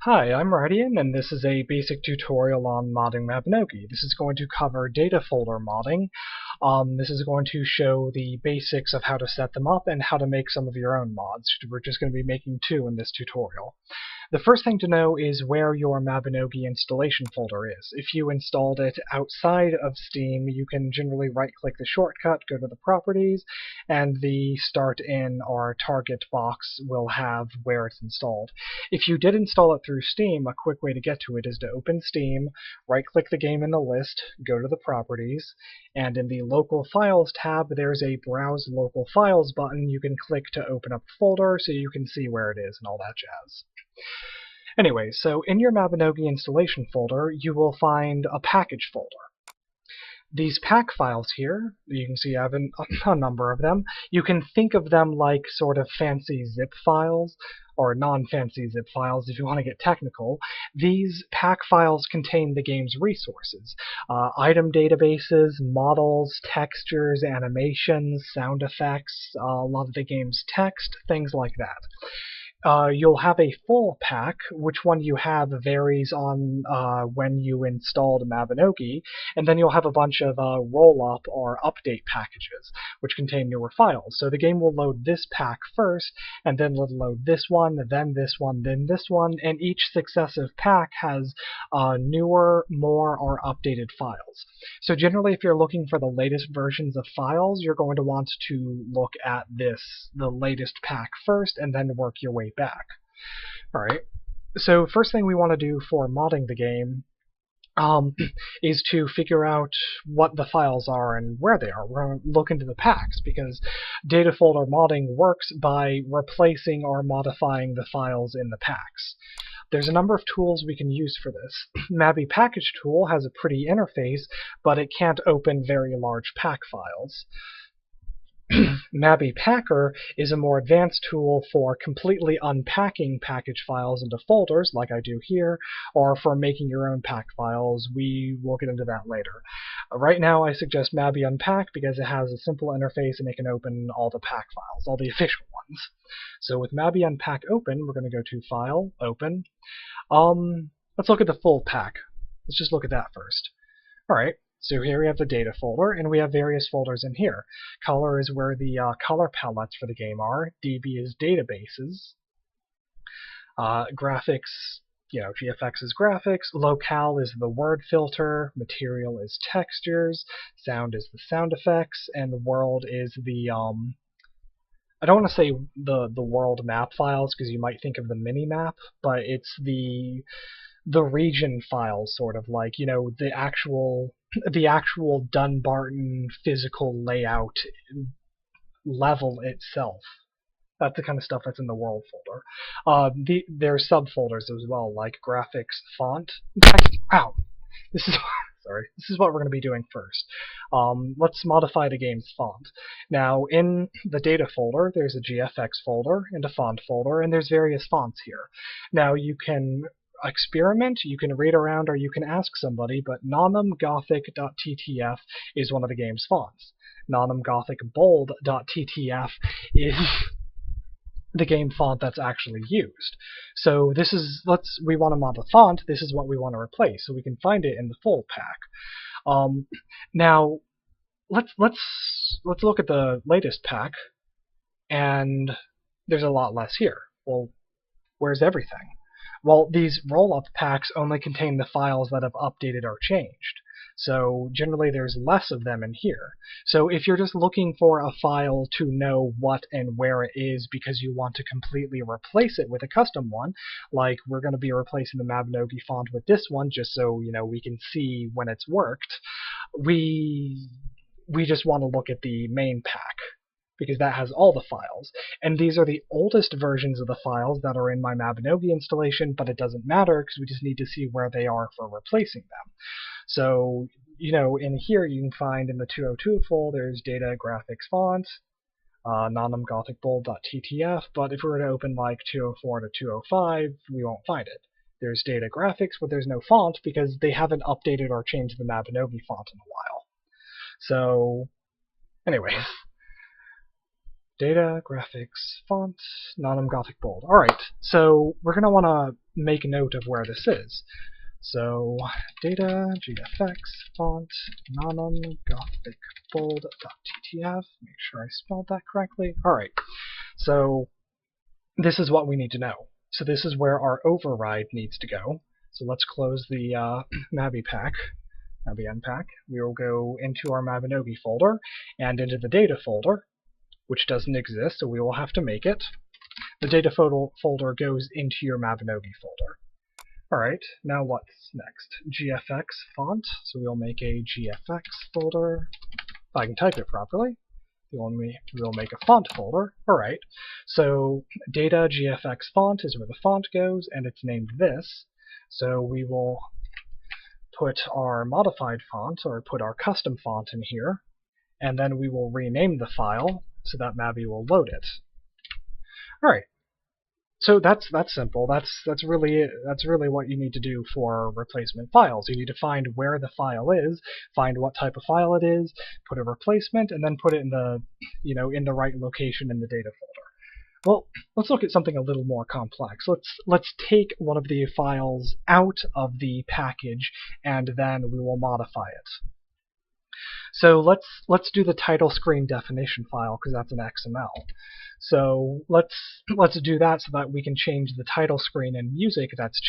Hi, I'm Radian, and this is a basic tutorial on modding Mabinogi. This is going to cover data folder modding. This is going to show the basics of how to set them up and how to make some of your own mods. We're just going to be making two in this tutorial. The first thing to know is where your Mabinogi installation folder is. If you installed it outside of Steam, you can generally right-click the shortcut, go to the properties, and the Start In or Target box will have where it's installed. If you did install it through Steam, a quick way to get to it is to open Steam, right-click the game in the list, go to the properties, and in the Local Files tab, there's a Browse Local Files button you can click to open up the folder so you can see where it is and all that jazz. Anyway, so in your Mabinogi installation folder, you will find a package folder. These pack files here, you can see I have a number of them. You can think of them like sort of fancy zip files, or non-fancy zip files if you want to get technical. These pack files contain the game's resources. Item databases, models, textures, animations, sound effects, a lot of the game's text, things like that. You'll have a full pack. Which one you have varies on when you installed Mabinogi, and then you'll have a bunch of roll-up or update packages, which contain newer files. So the game will load this pack first, and then it'll load this one, then this one, then this one, and each successive pack has newer, more, or updated files. So generally, if you're looking for the latest versions of files, you're going to want to look at the latest pack first, and then work your way back. Alright, so first thing we want to do for modding the game is to figure out what the files are and where they are. We're going to look into the packs, because data folder modding works by replacing or modifying the files in the packs. There's a number of tools we can use for this. Mabi Package Tool has a pretty interface, but it can't open very large pack files. Mabi Packer is a more advanced tool for completely unpacking package files into folders, like I do here, or for making your own pack files. We will get into that later. Right now I suggest Mabi Unpack because it has a simple interface and it can open all the pack files, all the official ones. So with Mabi Unpack open, we're going to go to File, Open. Let's look at the full pack. Let's just look at that first. Alright. So here we have the data folder, and we have various folders in here. Color is where the color palettes for the game are. DB is databases. Graphics, Gfx is graphics. Locale is the word filter. Material is textures. Sound is the sound effects. And the world is the, I don't want to say the world map files, because you might think of the mini-map, but it's the region files, sort of like, the actual Dunbarton physical layout level itself. That's the kind of stuff that's in the world folder. There's subfolders as well, like Gfx Font. In fact, this is this is what we're going to be doing first. Let's modify the game's font. Now, in the data folder, there's a Gfx folder and a font folder, and there's various fonts here. Now, you can experiment, you can read around, or you can ask somebody, but nonumgothic.ttf is one of the game's fonts. nonumgothicbold.ttf is the game font that's actually used. So this is, we want to mod the font, this is what we want to replace, so we can find it in the full pack. Now, let's look at the latest pack, and there's a lot less here. Well, where's everything? Well, these roll-up packs only contain the files that have updated or changed. So generally there's less of them in here. So if you're just looking for a file to know what and where it is because you want to completely replace it with a custom one, like we're going to be replacing the Mabinogi font with this one just so we can see when it's worked, we just want to look at the main pack, because that has all the files. And these are the oldest versions of the files that are in my Mabinogi installation, but it doesn't matter because we just need to see where they are for replacing them. So, in here you can find in the 202 folder, there's data graphics font, nonumgothicbold.ttf, but if we were to open like 204 to 205, we won't find it. There's data graphics, but there's no font because they haven't updated or changed the Mabinogi font in a while. So, anyways. Data, graphics, font, nonumgothicbold. Alright, so we're going to want to make a note of where this is. So data Gfx Font nanum gothic bold.ttf. Make sure I spelled that correctly. Alright, so this is what we need to know. So this is where our override needs to go. So let's close the Mabin pack. We will go into our Mabinogi folder and into the data folder, which doesn't exist, so we will have to make it. The data folder goes into your Mabinogi folder. Alright, now what's next? Gfx Font, so we'll make a Gfx folder. If I can type it properly. We'll make a font folder. Alright, so data Gfx Font is where the font goes, and it's named this. So we will put our modified font, or put our custom font in here, and then we will rename the file so that Mabi will load it. Alright, so that's simple. That's really what you need to do for replacement files. You need to find where the file is, find what type of file it is, put a replacement, and then put it in the in the right location in the data folder. Well, let's look at something a little more complex. Let's take one of the files out of the package, and then we will modify it. So let's do the title screen definition file, because that's an XML. So let's do that so that we can change the title screen and music that's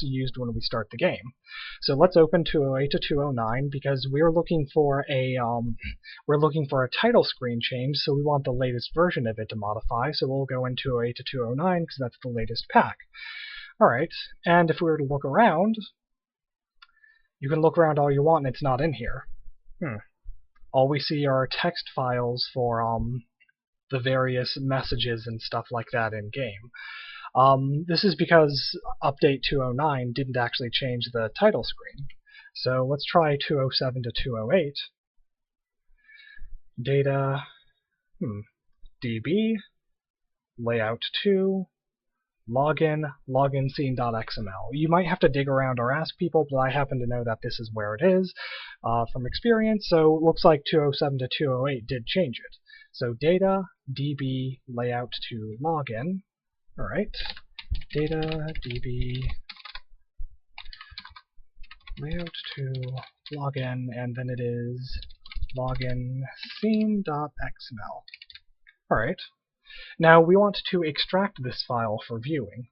used when we start the game. So let's open 208 to 209 because we're looking for a title screen change, so we want the latest version of it to modify. So we'll go into 208 to 209 because that's the latest pack. All right, and if we were to look around, you can look around all you want, and it's not in here. All we see are text files for the various messages and stuff like that in game. This is because update 209 didn't actually change the title screen. So let's try 207 to 208. Data db layout 2 login scene.xml. You might have to dig around or ask people, but I happen to know that this is where it is from experience, so it looks like 207 to 208 did change it. So data db layout to login. Alright, data db layout to login, and then it is login scene.xml. Alright. Now we want to extract this file for viewing.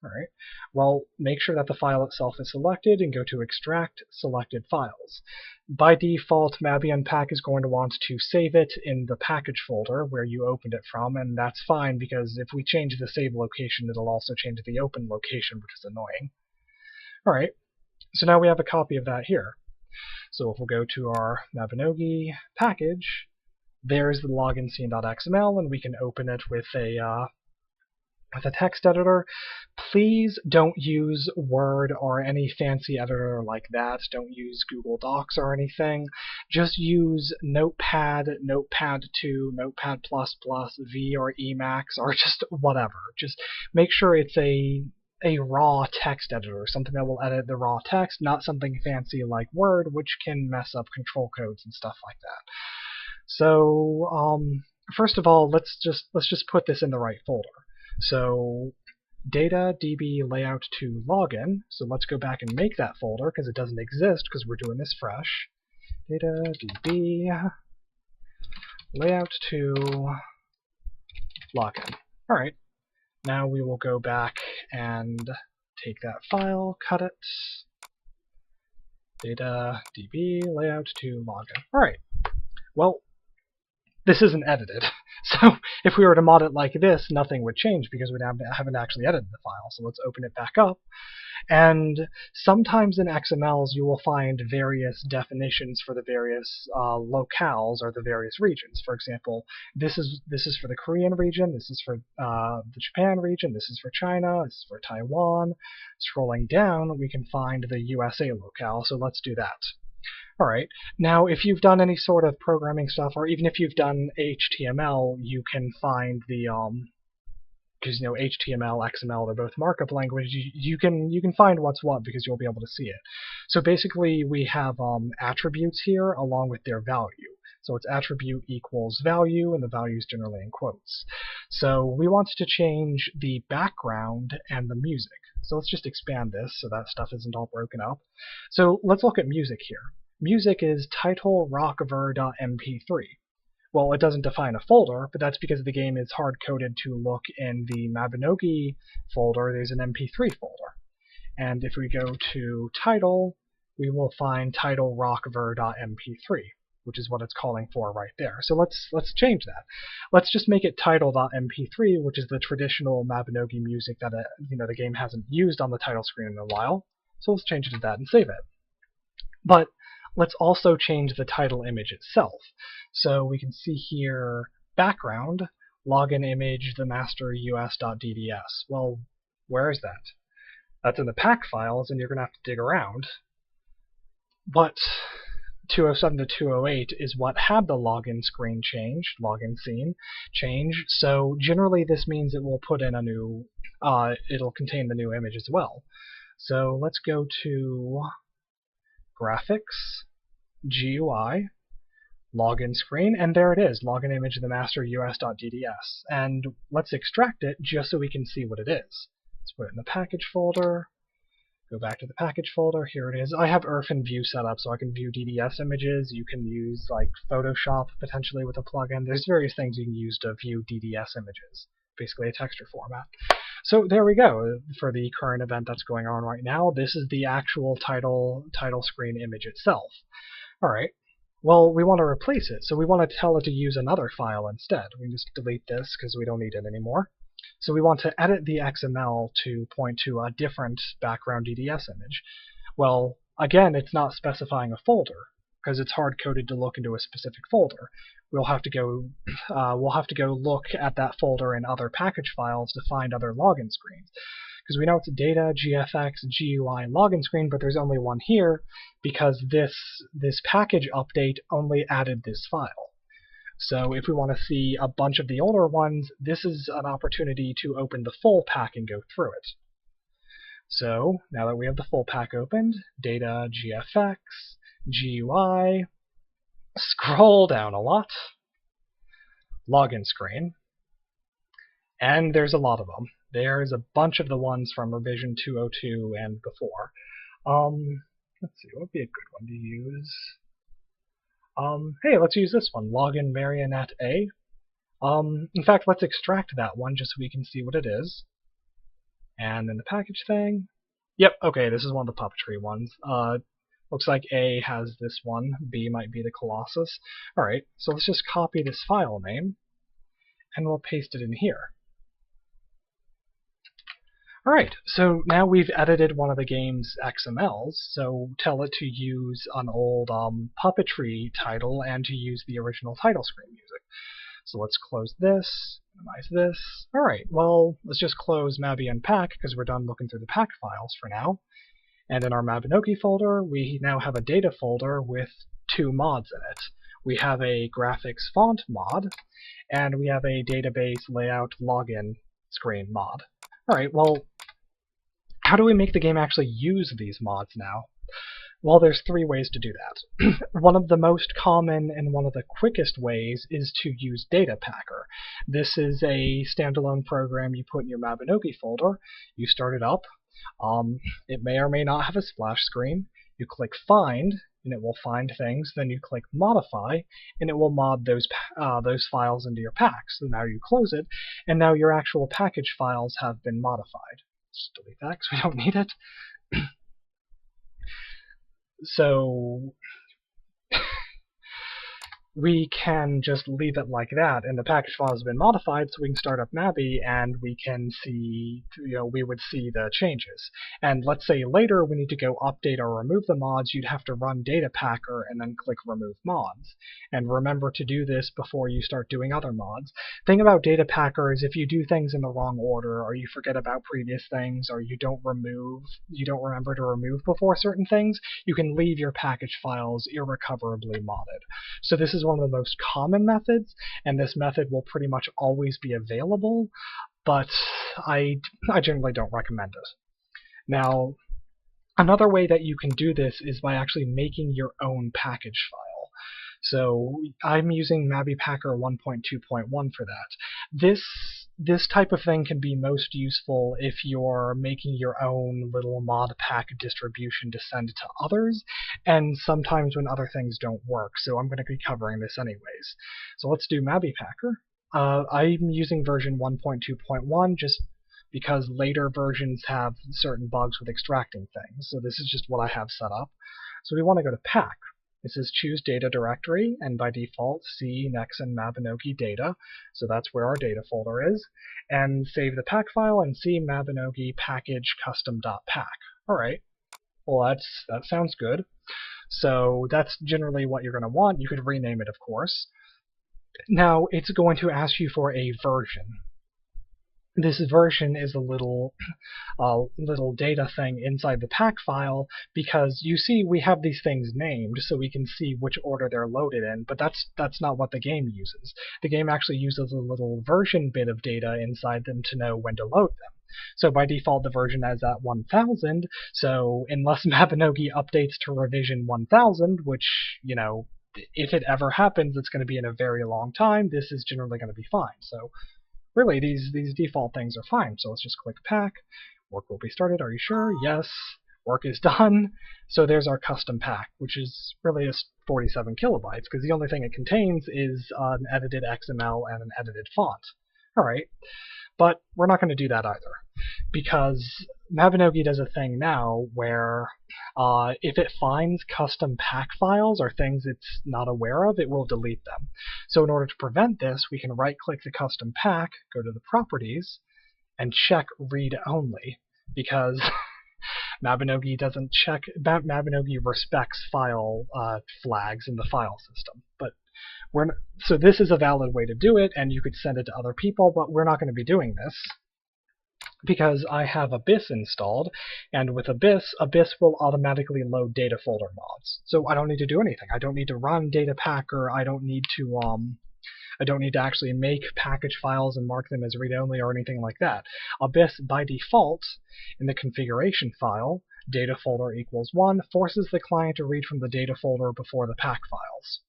Alright, well, make sure that the file itself is selected and go to Extract Selected Files. By default, Mabinpack is going to want to save it in the package folder where you opened it from, and that's fine because if we change the save location, it'll also change the open location, which is annoying. Alright, so now we have a copy of that here. So if we'll go to our Mabinogi package, there's the login scene.xml, and we can open it with a text editor. Please don't +use Word or any fancy editor like that. Don't use Google Docs or anything. Just use Notepad, Notepad 2, Notepad++, V or Emacs, or just whatever. Just make sure it's a raw text editor, something that will edit the raw text, not something fancy like Word, which can mess up control codes and stuff like that. So first of all, let's just put this in the right folder. So data db layout to login. So let's go back and make that folder because it doesn't exist because we're doing this fresh. Data db layout to login. All right. Now we will go back and take that file, cut it. Data db layout to login. All right. Well, this isn't edited. So if we were to mod it like this, nothing would change because we haven't actually edited the file. So let's open it back up. And sometimes in XMLs you will find various definitions for the various locales or the various regions. For example, this is for the Korean region, this is for the Japan region, this is for China, this is for Taiwan. Scrolling down, we can find the USA locale, so let's do that. Alright, now if you've done any sort of programming stuff, or even if you've done HTML, you can find the, because HTML, XML, they're both markup language, you can find what's what because you'll be able to see it. So basically we have attributes here along with their value. So it's attribute equals value, and the value is generally in quotes. So we want to change the background and the music. So let's just expand this so that stuff isn't all broken up. So let's look at music here. Music is title rockver.mp3. Well, it doesn't define a folder, but that's because the game is hard-coded to look in the Mabinogi folder. There's an MP3 folder. And if we go to title, we will find title rockver.mp3, which is what it's calling for right there. So let's change that. Let's just make it title.mp3, which is the traditional Mabinogi music that the game hasn't used on the title screen in a while. So let's change it to that and save it. But let's also change the title image itself. So we can see here background, login image, the master us.dds. Well, where is that? That's in the pack files, and you're going to have to dig around. But 207 to 208 is what had the login screen change, login scene change. So generally this means it will put in a new, it'll contain the new image as well. So let's go to graphics, GUI, login screen, and there it is, login image of the master us.dds. And let's extract it just so we can see what it is. Let's put it in the package folder. Go back to the package folder. Here it is. I have IRF and View set up so I can view DDS images. You can use like Photoshop potentially with a plugin. There's various things you can use to view DDS images, basically a texture format. So there we go for the current event that's going on right now. This is the actual title screen image itself. All right. Well, we want to replace it, so we want to tell it to use another file instead. We can just delete this because we don't need it anymore. So we want to edit the XML to point to a different background DDS image. Well, again, it's not specifying a folder because it's hard-coded to look into a specific folder. We'll have to go look at that folder in other package files to find other login screens. Because we know it's data, GFX, GUI, and login screen, but there's only one here because this package update only added this file. So if we want to see a bunch of the older ones, this is an opportunity to open the full pack and go through it. So now that we have the full pack opened, data, GFX, GUI, scroll down a lot, login screen, and there's a lot of them. There's a bunch of the ones from revision 202 and before. Let's see, what would be a good one to use? Hey, let's use this one, login marionette A. In fact, let's extract that one just so we can see what it is. And then the package thing. Yep, okay, this is one of the puppetry ones. Looks like A has this one, B might be the Colossus. Alright, so let's just copy this file name, and we'll paste it in here. Alright, so now we've edited one of the game's XMLs, so tell it to use an old puppetry title and to use the original title screen music. So let's close this, minimize this. Alright, well, let's just close Mabi Unpack because we're done looking through the pack files for now. And in our Mabinogi folder, we now have a data folder with two mods in it. We have a Gfx Font mod, and we have a database layout login screen mod. Alright, well, how do we make the game actually use these mods now? Well, there's three ways to do that. One of the most common and one of the quickest ways is to use Data Packer. This is a standalone program you put in your Mabinogi folder. You start it up. It may or may not have a splash screen. You click Find, and it will find things. Then you click Modify, and it will mod those files into your pack. So now you close it, and now your actual package files have been modified. Just delete that because we don't need it. So we can just leave it like that, and the package file has been modified, so we can start up Mabi and we can see, we would see the changes. And let's say later we need to go update or remove the mods, you'd have to run Data Packer and then click Remove Mods. And remember to do this before you start doing other mods. Thing about Data Packer is if you do things in the wrong order, or you forget about previous things, or you don't remember to remove before certain things, you can leave your package files irrecoverably modded. So this is one of the most common methods, and this method will pretty much always be available, but I generally don't recommend it. Now, another way that you can do this is by actually making your own package file. So I'm using Mabi Packer 1.2.1 for that. This this type of thing can be most useful if you're making your own little mod pack distribution to send to others, and sometimes when other things don't work, so I'm going to be covering this anyways. So let's do Mabipacker. I'm using version 1.2.1 just because later versions have certain bugs with extracting things, so this is just what I have set up. So we want to go to Pack. This is choose data directory, and by default C, Nex, and Mabinogi data, so that's where our data folder is, and save the pack file and see Mabinogi package custom.pack. Alright, well that sounds good. So that's generally what you're going to want. You could rename it, of course. Now it's going to ask you for a version. This version is a little data thing inside the pack file, because you see we have these things named so we can see which order they're loaded in, but that's not what the game uses. The game actually uses a little version bit of data inside them to know when to load them. So by default the version is at 1000, so unless Mabinogi updates to revision 1000, which, you know, if it ever happens, it's going to be in a very long time, this is generally going to be fine. So really, these default things are fine. So let's just click pack. Work will be started. Are you sure? Yes. Work is done. So there's our custom pack, which is really just 47 kilobytes, because the only thing it contains is an edited XML and an edited font. Alright, but we're not going to do that either, because Mabinogi does a thing now where if it finds custom pack files or things it's not aware of, it will delete them. So in order to prevent this, we can right-click the custom pack, go to the properties, and check read only, because Mabinogi doesn't check. Mabinogi respects file flags in the file system, but so this is a valid way to do it, and you could send it to other people, but we're not going to be doing this because I have Abyss installed, and with Abyss will automatically load data folder mods. So I don't need to do anything. I don't need to run data packer. I don't need to actually make package files and mark them as read-only or anything like that. Abyss, by default, in the configuration file, data folder equals 1, forces the client to read from the data folder before the pack files,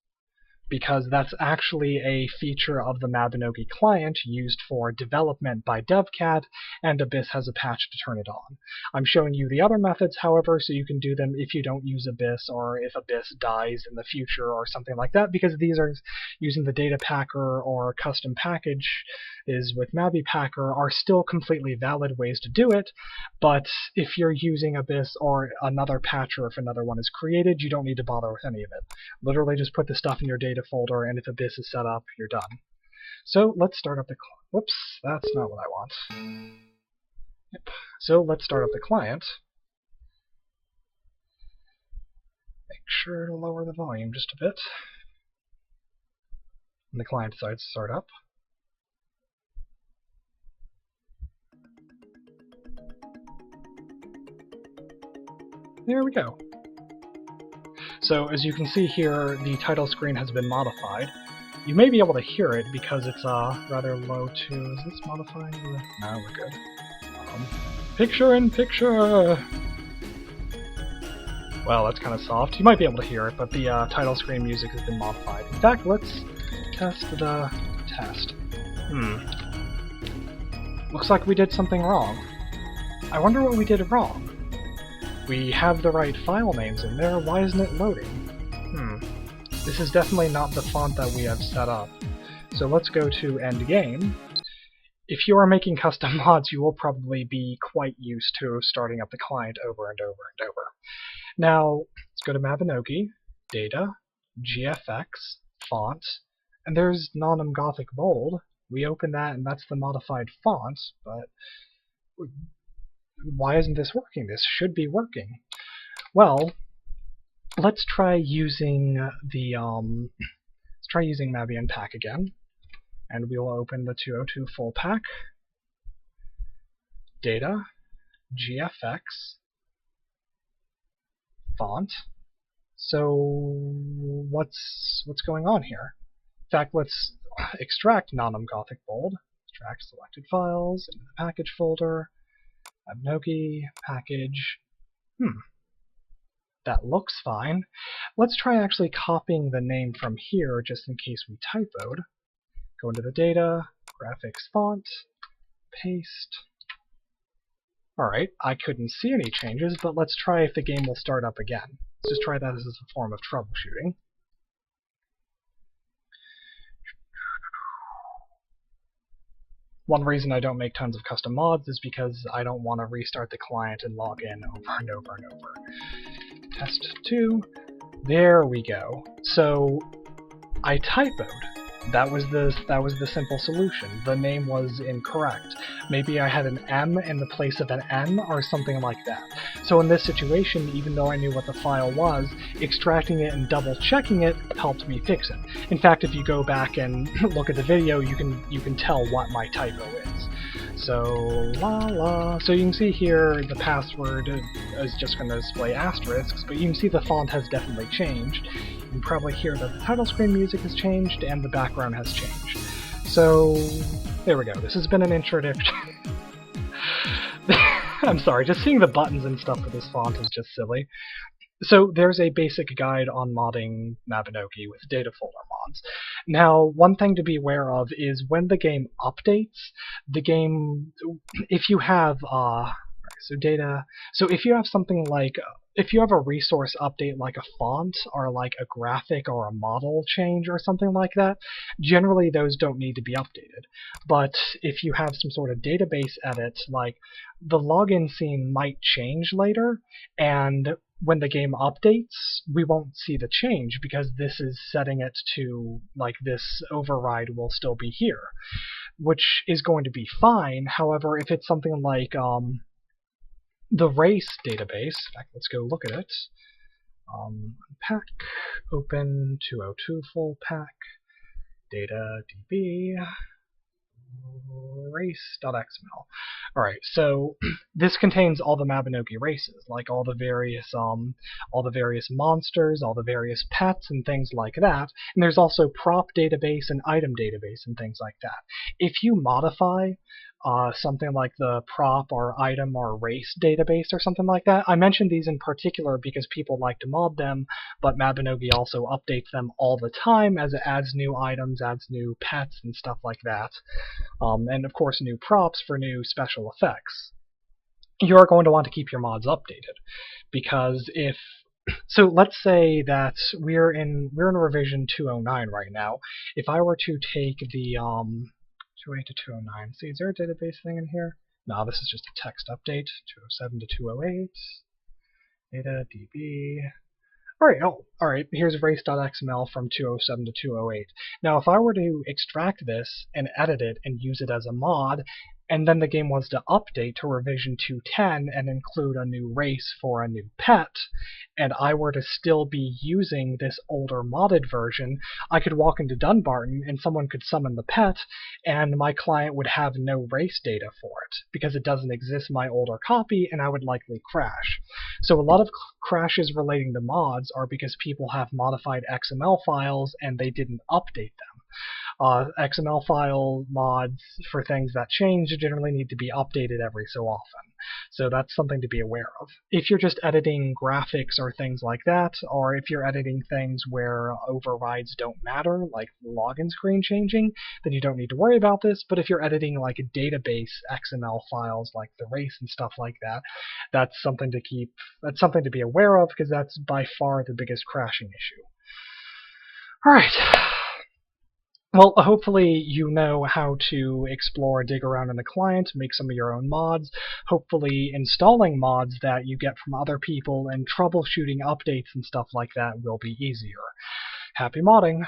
because that's actually a feature of the Mabinogi client used for development by DevCat, and Abyss has a patch to turn it on. I'm showing you the other methods, however, so you can do them if you don't use Abyss, or if Abyss dies in the future or something like that, because these are using the data packer or custom package is with Mabipacker are still completely valid ways to do it, but if you're using Abyss or another patch, or if another one is created, you don't need to bother with any of it. Literally just put the stuff in your data folder, and if Abyss is set up, you're done. So let's start up the whoops, that's not what I want. Yep. So let's start up the client. Make sure to lower the volume just a bit. And the client decides to start up. There we go. So as you can see here, the title screen has been modified. You may be able to hear it because it's rather low too. Is this modifying? No, we're good. Picture in picture! Well, that's kind of soft. You might be able to hear it, but the title screen music has been modified. In fact, let's test the test. Looks like we did something wrong. I wonder what we did wrong. We have the right file names in there, why isn't it loading? This is definitely not the font that we have set up. So let's go to End Game. If you are making custom mods, you will probably be quite used to starting up the client over and over and over. Now, let's go to Mabinogi, Data, Gfx, Font, and there's Nonum Gothic Bold. We open that, and that's the modified font, but why isn't this working? This should be working. Well, let's try using Mabi and Pack again, and we will open the 202 full pack, Data, Gfx, Font. So what's going on here? In fact, let's extract Nonum Gothic Bold, extract selected files into the package folder. Mabinogi, package. That looks fine. Let's try actually copying the name from here just in case we typoed. Go into the data, Gfx Font, paste. Alright, I couldn't see any changes, but let's try if the game will start up again. Let's just try that as a form of troubleshooting. One reason I don't make tons of custom mods is because I don't want to restart the client and log in over and over and over. Test 2. There we go. So I typoed. That was the simple solution. The name was incorrect. Maybe I had an M in the place of an N or something like that. So in this situation, even though I knew what the file was, extracting it and double checking it helped me fix it. In fact, if you go back and look at the video, you can tell what my typo is. So so you can see here the password is just going to display asterisks, but you can see the font has definitely changed. You can probably hear that the title screen music has changed and the background has changed. So there we go. This has been an introduction. I'm sorry, just seeing the buttons and stuff for this font is just silly. So there's a basic guide on modding Mabinogi with data folder mods. Now, one thing to be aware of is when the game updates, the game, if you have if you have something like, if you have a resource update like a font or like a graphic or a model change or something like that, generally those don't need to be updated. But if you have some sort of database edit, like the login scene might change later, and when the game updates, we won't see the change because this is setting it to, like, this override will still be here, which is going to be fine. However, if it's something like the race database, in fact, let's go look at it. Pack, open 202 full pack, data db, race.xml. Alright, so this contains all the Mabinogi races, like all the various monsters, all the various pets and things like that. And there's also prop database and item database and things like that. If you modify something like the prop or item or race database or something like that. I mentioned these in particular because people like to mod them, but Mabinogi also updates them all the time as it adds new items, adds new pets and stuff like that, and of course new props for new special effects. You're going to want to keep your mods updated, because if so let's say that we're in revision 209 right now. If I were to take the 208 to 209. See, is there a database thing in here? No, this is just a text update. 207 to 208. Data db. Alright, here's race.xml from 207 to 208. Now, if I were to extract this and edit it and use it as a mod, and then the game was to update to revision 210 and include a new race for a new pet, and I were to still be using this older modded version, I could walk into Dunbarton and someone could summon the pet, and my client would have no race data for it, because it doesn't exist in my older copy, and I would likely crash. So a lot of crashes relating to mods are because people have modified XML files and they didn't update them. XML file mods for things that change generally need to be updated every so often. So that's something to be aware of. If you're just editing graphics or things like that, or if you're editing things where overrides don't matter, like login screen changing, then you don't need to worry about this. But if you're editing like a database XML files like the race and stuff like that, that's something to be aware of, because that's by far the biggest crashing issue. Alright. Well, hopefully you know how to explore, dig around in the client, make some of your own mods. Hopefully installing mods that you get from other people and troubleshooting updates and stuff like that will be easier. Happy modding!